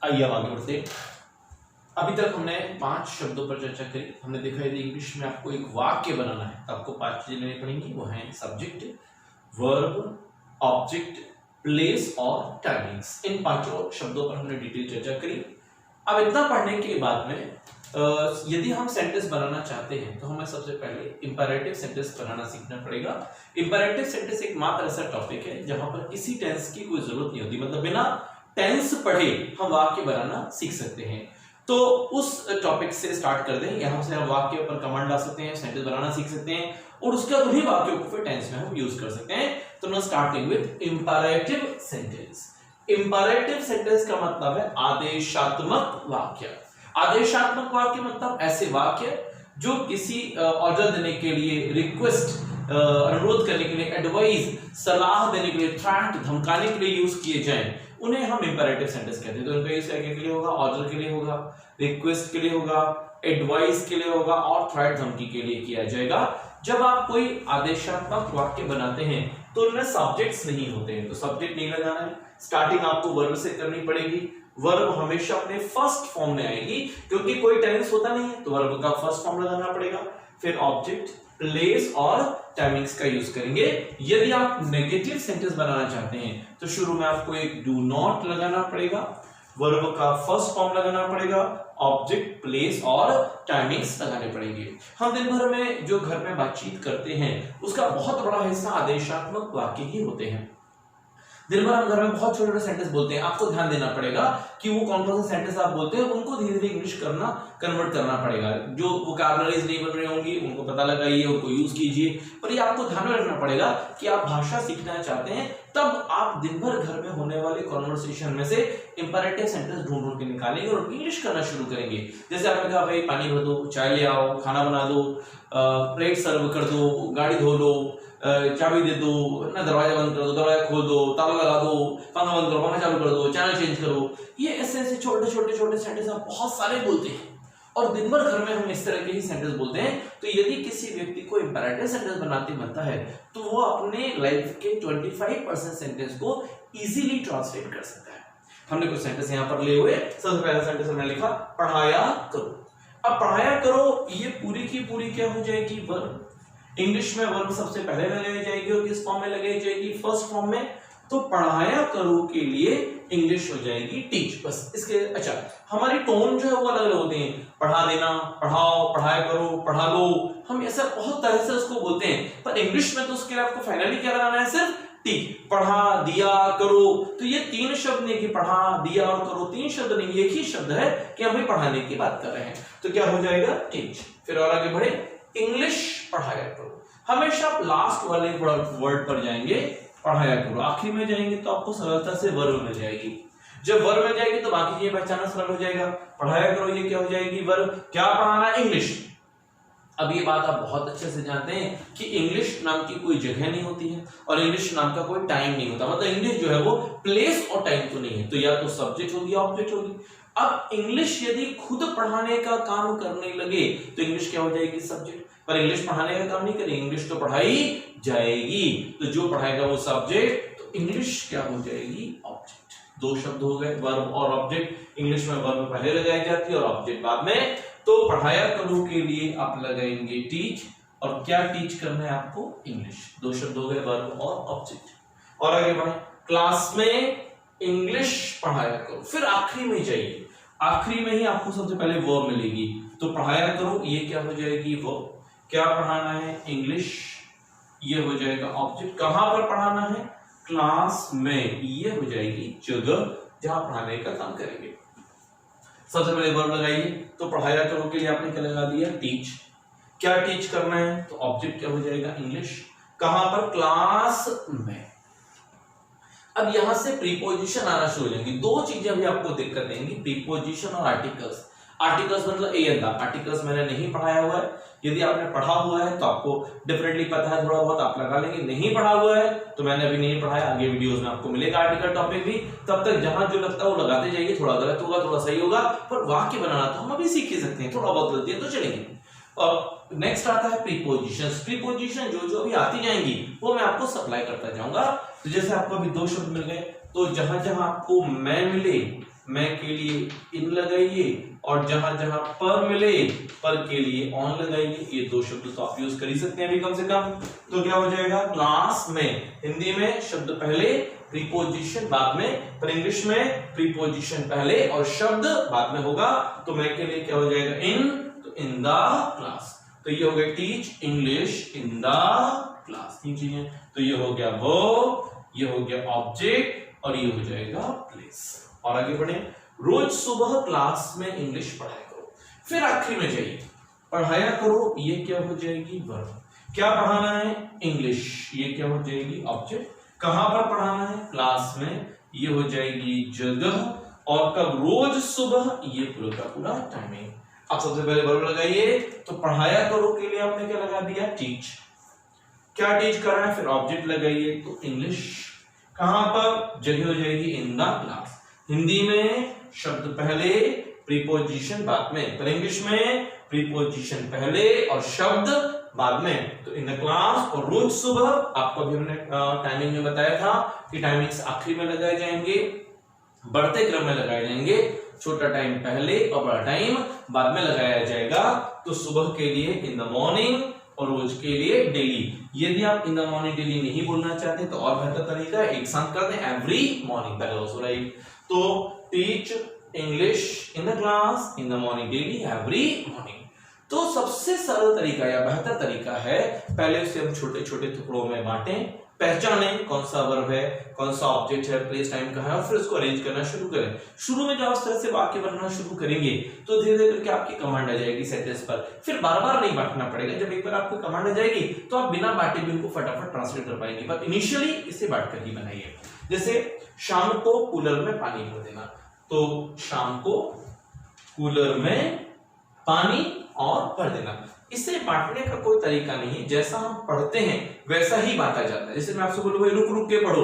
आइए अब आगे बढ़ते हैं। अभी तक हमने 5 शब्दों पर चर्चा करी। हमने देखा यदि इंग्लिश में आपको एक वाक्य बनाना है तो आपको 5 चीजें लेनी पड़ेंगी। वो है सब्जेक्ट, वर्ब, ऑब्जेक्ट, प्लेस और टाइमिंग्स। इन 5 शब्दों पर हमने डिटेल चर्चा करी। अब इतना पढ़ने के बाद में यदि हम सेंटेंस बनाना चाहते हैं तो हमें सबसे पहले इंपेरेटिव सेंटेंस बनाना सीखना पड़ेगा। इंपेरेटिव सेंटेंस एक मात्र ऐसा टॉपिक है जहां पर किसी टेंस की कोई जरूरत नहीं होती, मतलब बिना टेंस पढ़े हम वाक्य बनाना सीख सकते हैं। तो उस टॉपिक से स्टार्ट कर दें। यहां से हम वाक्य पर कमांड डाल सकते हैं, सेंटेंस बनाना सीख सकते हैं और उसके बाद उन्हीं वाक्यों को फिर टेंस में हम यूज कर सकते हैं। तो मैं starting with imperative sentence. Imperative sentence का मतलब है आदेशात्मक वाक्य। आदेशात्मक वाक्य मतलब ऐसे वाक्य जो किसी ऑर्डर देने के लिए, रिक्वेस्ट, अनुरोध करने के लिए, एडवाइस, सलाह देने के लिए, थ्रेट, धमकाने के लिए यूज किए जाएं, उन्हें हम इंपेरेटिव सेंटेंस कहते हैं। तो इनका यूज क्या के लिए होगा? ऑर्डर के लिए होगा, रिक्वेस्ट के लिए होगा, एडवाइस के लिए होगा और थ्रेट, धमकी के लिए किया जाएगा। जब आप कोई आदेशात्मक वाक्य बनाते हैं तो उनमें सब्जेक्ट्स नहीं होते हैं, तो सब्जेक्ट नहीं लगाना है। स्टार्टिंग आपको वर्ब से करनी पड़ेगी। वर्ब हमेशा अपने फर्स्ट फॉर्म में आएगी क्योंकि कोई टेंस होता नहीं है, तो वर्ब का फर्स्ट फॉर्म लगाना पड़ेगा। फिर ऑब्जेक्ट, प्लेस और टाइमिंग्स का यूज करेंगे। यदि आप नेगेटिव सेंटेंस बनाना चाहते हैं तो शुरू में आपको एक डू नॉट लगाना पड़ेगा, वर्ब का फर्स्ट फॉर्म लगाना पड़ेगा, ऑब्जेक्ट, प्लेस और टाइमिंग्स लगाने पड़ेंगे। हम दिन भर में जो घर में बातचीत करते हैं उसका बहुत बड़ा हिस्सा आदेशात्मक वाक्य ही होते हैं। दिन भर हम घर में बहुत छोटे छोटे सेंटेंस बोलते हैं। आपको ध्यान देना पड़ेगा कि वो कौन कौन से सेंटेंस आप बोलते हैं, उनको धीरे धीरे इंग्लिश करना, कन्वर्ट करना पड़ेगा। जो वोकैबुलरीज नहीं बन रही होंगी उनको पता लगाइए, उनको यूज कीजिए। पर ये आपको ध्यान में रखना पड़ेगा कि आप भाषा सीखना चाहते हैं तब आप दिन भर घर में होने वाले कॉन्वर्सेशन में से इंपेरेटिव सेंटेंस ढूंढ के निकालेंगे और इंग्लिश करना शुरू करेंगे। जैसे आपने कहा भाई पानी भर दो, चाय ले आओ, खाना बना दो, प्लेट सर्व कर दो, गाड़ी धो लो, चाबी दे दो, ना दरवाजा बंद कर दो, दरवाजा खोल दो, ताला लगा दो, पंखा बंद करो, पंखा चालू कर दो, चैनल चेंज करो। ये ऐसे ऐसे छोटे छोटे सेंटेंस आप बहुत सारे बोलते हैं और दिन भर घर में हम इस तरह के ही सेंटेंस बोलते हैं। तो यदि किसी व्यक्ति को इंपेरेटिव सेंटेंस बनाते बनता है तो वो अपने लाइफ के 25% सेंटेंस को इजीली ट्रांसलेट कर सकता है। हमने कुछ सेंटेंस यहाँ पर लिए हुए। सबसे पहला सेंटेंस हमने लिखा पढ़ाया करो। अब पढ़ाया करो ये पूरी की पूरी क्या हो जाएगी? वर्ब। इंग्लिश में वर्ब सबसे पहले लगाई जाएगी और किस फॉर्म में लगाई जाएगी? फर्स्ट फॉर्म में। तो पढ़ाया करो के लिए इंग्लिश हो जाएगी टीच। बस इसके अच्छा हमारी टोन जो है वो अलग अलग होती है। पढ़ा देना, पढ़ाओ, पढ़ाया करो, पढ़ा लो, हम ऐसा बहुत तरह से उसको बोलते हैं। पर इंग्लिश में तो उसके लिए आपको फाइनली क्या लगाना है? सिर्फ टीच। पढ़ा, दिया, करो। तो ये 3 शब्द नहीं कि पढ़ा, दिया और करो 3 शब्द नहीं, एक ही शब्द है कि हम पढ़ाने की बात कर रहे हैं। तो क्या हो जाएगा? टीच। फिर और आगे बढ़े, इंग्लिश पढ़ाया करो। हमेशा आप लास्ट वाले वर्ड पर जाएंगे, पढ़ाया करो। आखिरी में जाएंगे तो आपको सरलता से वर्ब मिल जाएगी। जब वर्ब मिल जाएगी तो बाकी चीजें पहचानना सरल हो जाएगा। पढ़ाया करो ये क्या हो जाएगी? वर्ब। क्या पढ़ाना है? इंग्लिश। अब ये बात आप बहुत अच्छे से जानते हैं कि इंग्लिश नाम की कोई जगह नहीं होती है और इंग्लिश नाम का कोई टाइम नहीं होता। मतलब इंग्लिश जो है वो प्लेस और टाइम तो नहीं है, तो या तो सब्जेक्ट होगी या ऑब्जेक्ट होगी। अब इंग्लिश यदि खुद पढ़ाने का काम करने लगे तो इंग्लिश क्या हो जाएगी? सब्जेक्ट। पर इंग्लिश पढ़ाने का काम नहीं करेगी, इंग्लिश तो पढ़ाई जाएगी। तो जो पढ़ाएगा वो सब्जेक्ट, तो इंग्लिश क्या हो जाएगी? ऑब्जेक्ट। 2 शब्द हो गए, वर्ब और ऑब्जेक्ट। इंग्लिश में वर्ब पहले लगाई जाती है और ऑब्जेक्ट बाद में। तो पढ़ाया करो के लिए आप लगाएंगे टीच। और क्या टीच करना है आपको? इंग्लिश। 2 शब्द हो गए, वर्ब और ऑब्जेक्ट। और आगे बढ़े, क्लास में इंग्लिश पढ़ाया करो। फिर आखिरी में जाइए, आखिरी में ही आपको सबसे पहले वर्ब मिलेगी। तो पढ़ाया करो ये क्या हो जाएगी? वर्ब। क्या पढ़ाना है? इंग्लिश। ये हो जाएगा ऑब्जेक्ट। कहां पर पढ़ाना है? क्लास में। ये हो जाएगी जगह जहां पढ़ाने का काम करेंगे। सबसे पहले वर्ब लगाइए। तो पढ़ाया करो के लिए आपने क्या लगा दिया? टीच। क्या टीच करना है? तो ऑब्जेक्ट क्या हो जाएगा? इंग्लिश। कहां पर? क्लास में। अब यहां से प्रीपोजिशन आना शुरू हो जाएंगी। 2 चीजें अभी आपको दिक्कत देंगी, प्रीपोजिशन और आर्टिकल्स। आर्टिकल्स मतलब ए एंड द। आर्टिकल्स मैंने नहीं पढ़ाया हुआ है। यदि आपने पढ़ा हुआ है तो आपको डेफिनेटली पता है, थोड़ा बहुत आप लगा लेंगे। नहीं पढ़ा हुआ है तो मैंने अभी नहीं पढ़ाया, आगे वीडियोस में आपको मिलेगा आर्टिकल टॉपिक भी। तब तक जहां जो लगता है वो लगाते जाइए। थोड़ा गलत होगा, थोड़ा सही होगा, पर वाक्य बनाना तो हम अभी सीख ही सकते हैं। थोड़ा बहुत गलती है तो चलेंगे। और नेक्स्ट आता है प्रीपोजिशंस। प्रीपोजिशन जो जो भी आती जाएंगी वो मैं आपको सप्लाई करता जाऊंगा। तो जैसे आपको अभी 2 शब्द मिल गए, तो जहां जहां आपको मैं मिले, मैं के लिए इन लगाइए और जहां जहां पर मिले पर के लिए ऑन लगाइए। ये दो शब्द तो आप यूज कर ही सकते हैं अभी कम से कम। तो क्या हो जाएगा, क्लास में हिंदी में शब्द पहले प्रीपोजिशन बाद में, पर इंग्लिश में प्रीपोजिशन पहले और शब्द बाद में होगा। तो मैं के लिए क्या हो जाएगा, इन, तो इन द क्लास। तो ये हो गया teach English in the class, तीन चीजें। तो ये हो गया वर्ब, ये हो गया ऑब्जेक्ट और ये हो जाएगा प्लेस। और आगे बढ़े, रोज सुबह क्लास में इंग्लिश पढ़ाया करो। फिर आखिरी में जाइए, पढ़ाया करो, ये क्या हो जाएगी, वर्ब। क्या पढ़ाना है, इंग्लिश, ये क्या हो जाएगी, ऑब्जेक्ट। कहां पर पढ़ाना है, क्लास में, ये हो जाएगी जगह। और कब, रोज सुबह, ये पूरा का पूरा टाइमिंग। अब सबसे पहले वर्ब लगाइए, तो पढ़ाया करो के लिए आपने क्या लगा दिया, टीच। क्या टीच कर रहा है, फिर ऑब्जेक्ट लगाइए, तो इंग्लिश। कहां पर, जगह हो जाएगी इन द क्लास। हिंदी में शब्द पहले प्रीपोजिशन बाद में, पर इंग्लिश में प्रीपोजिशन पहले और शब्द बाद में। तो इन द क्लास और रोज सुबह, आपको अभी हमने टाइमिंग में बताया था कि टाइमिंग्स आखिरी में लगाए जाएंगे, बढ़ते क्रम में लगाए जाएंगे। छोटा टाइम पहले और बड़ा टाइम बाद में लगाया जाएगा। तो सुबह के लिए इन द मॉर्निंग और रोज के लिए डेली। यदि आप इन द मॉर्निंग डेली नहीं बोलना चाहते तो और बेहतर तरीका है, एक साथ कर दें every morning, that is also right. तो teach English in the class in the morning daily every morning. तो सबसे सरल तरीका या बेहतर तरीका है, पहले उसे हम छोटे छोटे टुकड़ों में बांटें, पहचानें कौन सा वर्ब है, कौन सा ऑब्जेक्ट है, प्लेस टाइम का है, और फिर उसको अरेंज करना शुरू करें। शुरू में जब इस तरह से वाक्य बनना शुरू करेंगे तो धीरे धीरे करके आपकी कमांड आ जाएगी सेंटेंस पर। फिर बार बार नहीं बांटना पड़ेगा, जब एक बार आपको कमांड आ जाएगी तो आप बिना बांटे भी उनको फटाफट ट्रांसलेट कर पाएंगे। बट इनिशियली इसे बांट कर ही बनाइए। जैसे शाम को कूलर में पानी भर देना, तो शाम को कूलर में पानी और भर देना। इसे बांटने का कोई तरीका नहीं, जैसा हम पढ़ते हैं वैसा ही बांटा जाता है। जैसे मैं आपसे बोलूं भाई रुक रुक के पढ़ो,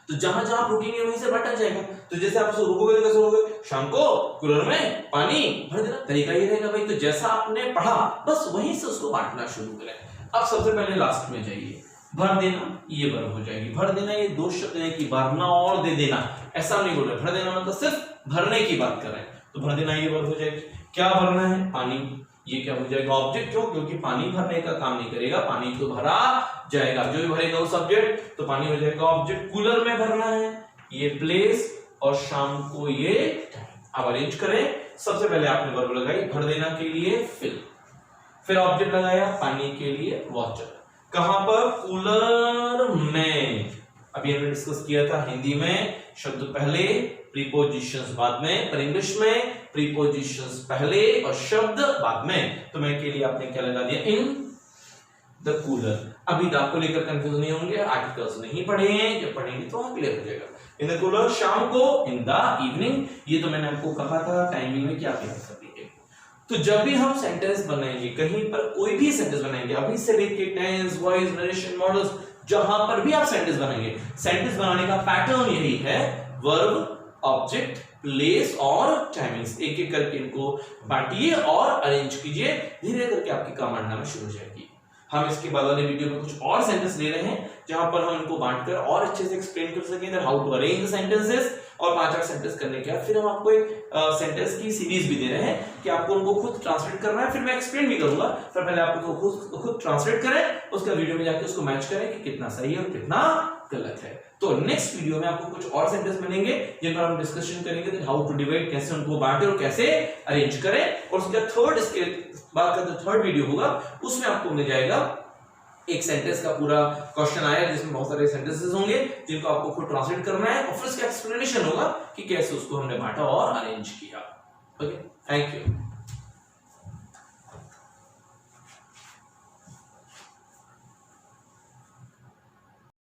तो जहां जहां आप रुकेंगे वहीं से बांटा जाएगा। तो जैसे आप रुकोगे तो कैसे रुकोगे, शाम को कूलर में पानी भर देना, तरीका ये रहेगा भाई। तो जैसा आपने पढ़ा बस वहीं से उसको बांटना शुरू करें। अब सबसे पहले लास्ट में जाइए, भर देना, ये वर्ब हो जाएगी। भर देना ये दो शब्द है कि भरना और दे देना, ऐसा नहीं बोल रहे। भर देना मतलब सिर्फ भरने की बात कर रहे हैं, तो भर देना ये वर्ब हो जाएगी। क्या भरना है, पानी, ये क्या हो जाएगा, ऑब्जेक्ट। क्यों, क्योंकि पानी भरने का काम नहीं करेगा, पानी तो भरा जाएगा, जो भी भरेगा वो सब्जेक्ट, तो पानी हो जाएगा ऑब्जेक्ट। कूलर में भरना है, ये प्लेस, और शाम को ये टाइम। अब अरेंज करें, सबसे पहले आपने वर्ब लगाई भर देना के लिए फिल, फिर ऑब्जेक्ट लगाया पानी के लिए वाटर। कहां पर, कूलर में। अभी हमने डिस्कस किया था, हिंदी में शब्द पहले प्रीपोजिशंस बाद में, पर इंग्लिश में प्रीपोजिशंस पहले और शब्द बाद में। तो मैं के लिए आपने क्या लगा दिया, इन द कूलर। अभी द को लेकर कंफ्यूज नहीं होंगे, आर्टिकल्स नहीं पढ़े हैं, जब पढ़ेंगे तो क्लियर हो जाएगा। इन द कूलर शाम को, इन द इवनिंग, ये तो मैंने आपको कहा था टाइमिंग में क्या याद कर लीजिए। तो जब भी हम सेंटेंस बनाएंगे, कहीं पर कोई भी सेंटेंस बनाएंगे, अभी से लेके टेंस, वॉइस, नरेशन, मॉडल्स, जहां पर भी आप सेंटेंस बनाएंगे, सेंटेंस बनाने का पैटर्न यही है, वर्ब, ऑब्जेक्ट, प्लेस और टाइमिंग्स। एक एक करके इनको बांटिए और अरेंज कीजिए, धीरे करके आपकी कमांड आना शुरू हो जाएगी। हम इसके बाद वाले वीडियो में कुछ और सेंटेंस ले रहे हैं जहां पर हम इनको बांटकर और अच्छे से एक्सप्लेन कर सकें how to arrange the sentences, और 5-8 सेंटेंस करने के बाद फिर हम आपको एक सेंटेंस की सीरीज भी दे रहे हैं कि आपको उनको खुद ट्रांसलेट करना है, फिर मैं एक्सप्लेन भी करूंगा। पर पहले आप उनको खुद ट्रांसलेट करें, उसका वीडियो में जाकर उसको मैच करें कि कितना सही है और कितना गलत है। तो नेक्स्ट वीडियो में आपको कुछ और सेंटेंस मिलेंगे जिन पर हम डिस्कशन करेंगे हाउ टू डिवाइड, कैसे उनको बांटे और कैसे अरेंज करें। और उसका इसके बाद का जो थर्ड वीडियो होगा उसमें आपको मिल जाएगा एक सेंटेंस का पूरा क्वेश्चन आया जिसमें बहुत सारे सेंटेंसेस होंगे जिनको आपको खुद ट्रांसलेट करना है, और फिर उसका एक्सप्लेनेशन होगा कि कैसे उसको हमने बांटा और अरेंज किया। Okay, thank you.